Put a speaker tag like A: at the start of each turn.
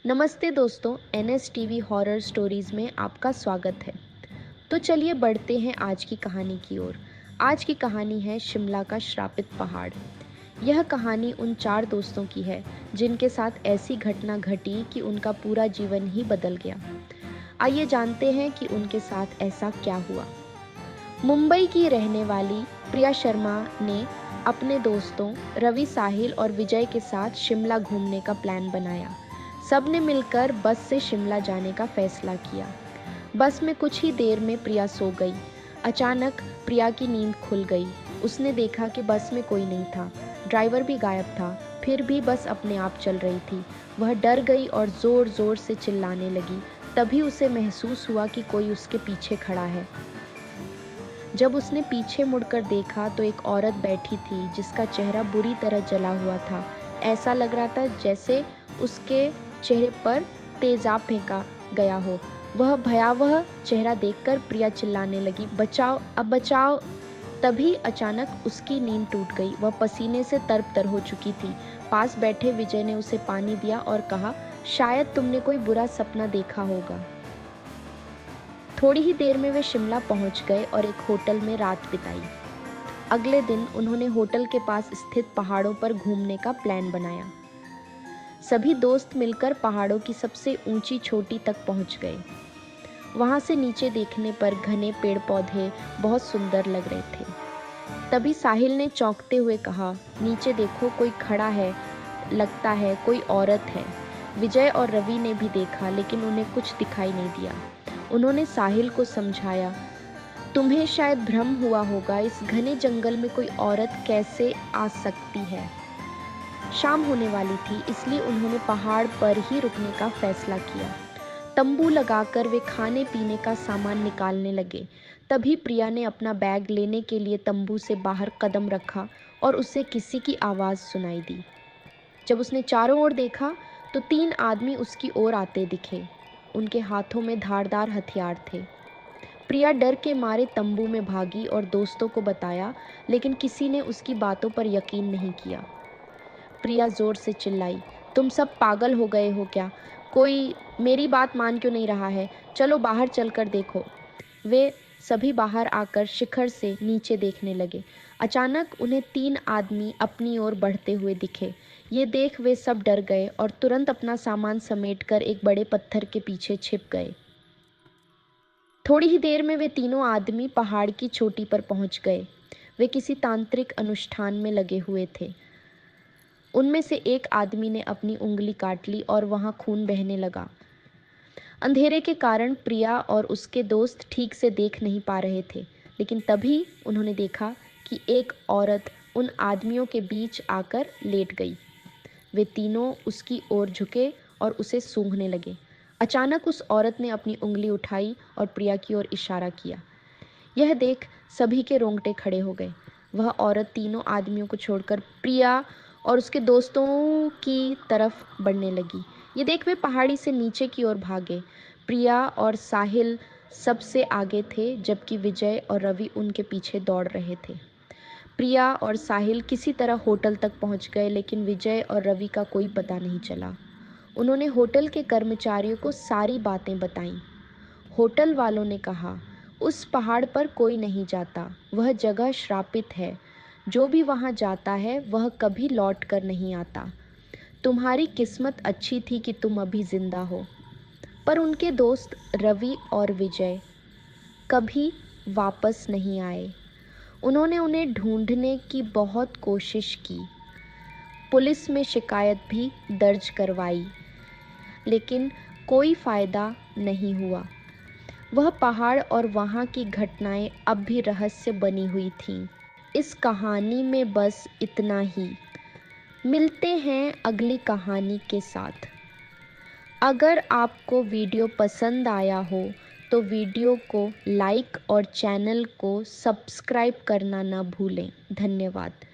A: नमस्ते दोस्तों, NS TV horror stories में आपका स्वागत है। तो चलिए बढ़ते हैं आज की कहानी की ओर। आज की कहानी है शिमला का श्रापित पहाड़। यह कहानी उन 4 दोस्तों की है जिनके साथ ऐसी घटना घटी कि उनका पूरा जीवन ही बदल गया। आइए जानते हैं कि उनके साथ ऐसा क्या हुआ। मुंबई की रहने वाली प्रिया शर्मा ने अपने दोस्तों रवि, साहिल और विजय के साथ शिमला घूमने का प्लान बनाया। सबने मिलकर बस से शिमला जाने का फैसला किया। बस में कुछ ही देर में प्रिया सो गई। अचानक प्रिया की नींद खुल गई। उसने देखा कि बस में कोई नहीं था, ड्राइवर भी गायब था। फिर भी बस अपने आप चल रही थी। वह डर गई और ज़ोर ज़ोर से चिल्लाने लगी। तभी उसे महसूस हुआ कि कोई उसके पीछे खड़ा है। जब उसने पीछे मुड़कर देखा तो एक औरत बैठी थी जिसका चेहरा बुरी तरह जला हुआ था। ऐसा लग रहा था जैसे उसके चेहरे पर तेजाब फेंका गया हो। वह भयावह चेहरा देखकर प्रिया चिल्लाने लगी, बचाओ, अब बचाओ। तभी अचानक उसकी नींद टूट गई। वह पसीने से तरबतर हो चुकी थी। पास बैठे विजय ने उसे पानी दिया और कहा, शायद तुमने कोई बुरा सपना देखा होगा। थोड़ी ही देर में वे शिमला पहुंच गए और एक होटल में रात बिताई। अगले दिन उन्होंने होटल के पास स्थित पहाड़ों पर घूमने का प्लान बनाया। सभी दोस्त मिलकर पहाड़ों की सबसे ऊंची चोटी तक पहुंच गए। वहां से नीचे देखने पर घने पेड़ पौधे बहुत सुंदर लग रहे थे। तभी साहिल ने चौंकते हुए कहा, नीचे देखो, कोई खड़ा है, लगता है कोई औरत है। विजय और रवि ने भी देखा लेकिन उन्हें कुछ दिखाई नहीं दिया। उन्होंने साहिल को समझाया, तुम्हें शायद भ्रम हुआ होगा, इस घने जंगल में कोई औरत कैसे आ सकती है। शाम होने वाली थी, इसलिए उन्होंने पहाड़ पर ही रुकने का फैसला किया। तंबू लगाकर वे खाने पीने का सामान निकालने लगे। तभी प्रिया ने अपना बैग लेने के लिए तंबू से बाहर कदम रखा और उसे किसी की आवाज़ सुनाई दी। जब उसने चारों ओर देखा तो 3 आदमी उसकी ओर आते दिखे। उनके हाथों में धारदार हथियार थे। प्रिया डर के मारे तंबू में भागी और दोस्तों को बताया, लेकिन किसी ने उसकी बातों पर यकीन नहीं किया। प्रिया जोर से चिल्लाई, तुम सब पागल हो गए हो क्या? कोई मेरी बात मान क्यों नहीं रहा है? चलो बाहर चलकर देखो। वे सभी बाहर आकर शिखर से नीचे देखने लगे। अचानक उन्हें 3 आदमी अपनी ओर बढ़ते हुए दिखे। ये देख वे सब डर गए और तुरंत अपना सामान समेटकर एक बड़े पत्थर के पीछे छिप गए। थोड़ी ही देर में वे तीनों आदमी पहाड़ की चोटी पर पहुंच गए। वे किसी तांत्रिक अनुष्ठान में लगे हुए थे। उनमें से एक आदमी ने अपनी उंगली काट ली और वहां खून बहने लगा। अंधेरे के कारण प्रिया और उसके दोस्त ठीक से देख नहीं पा रहे थे, लेकिन तभी उन्होंने देखा कि एक औरत उन आदमियों के बीच आकर लेट गई। वे तीनों उसकी ओर झुके और उसे सूंघने लगे। अचानक उस औरत ने अपनी उंगली उठाई और प्रिया की ओर इशारा किया। यह देख सभी के रोंगटे खड़े हो गए। वह औरत तीनों आदमियों को छोड़कर प्रिया और उसके दोस्तों की तरफ बढ़ने लगी। ये देख वे पहाड़ी से नीचे की ओर भागे। प्रिया और साहिल सबसे आगे थे, जबकि विजय और रवि उनके पीछे दौड़ रहे थे। प्रिया और साहिल किसी तरह होटल तक पहुंच गए, लेकिन विजय और रवि का कोई पता नहीं चला। उन्होंने होटल के कर्मचारियों को सारी बातें बताईं। होटल वालों ने कहा, उस पहाड़ पर कोई नहीं जाता, वह जगह श्रापित है। जो भी वहां जाता है वह कभी लौट कर नहीं आता। तुम्हारी किस्मत अच्छी थी कि तुम अभी जिंदा हो। पर उनके दोस्त रवि और विजय कभी वापस नहीं आए। उन्होंने उन्हें ढूंढने की बहुत कोशिश की। पुलिस में शिकायत भी दर्ज करवाई, लेकिन कोई फ़ायदा नहीं हुआ। वह पहाड़ और वहाँ की घटनाएं अब भी रहस्य बनी हुई थीं। इस कहानी में बस इतना ही। मिलते हैं अगली कहानी के साथ। अगर आपको वीडियो पसंद आया हो तो वीडियो को लाइक और चैनल को सब्सक्राइब करना ना भूलें। धन्यवाद।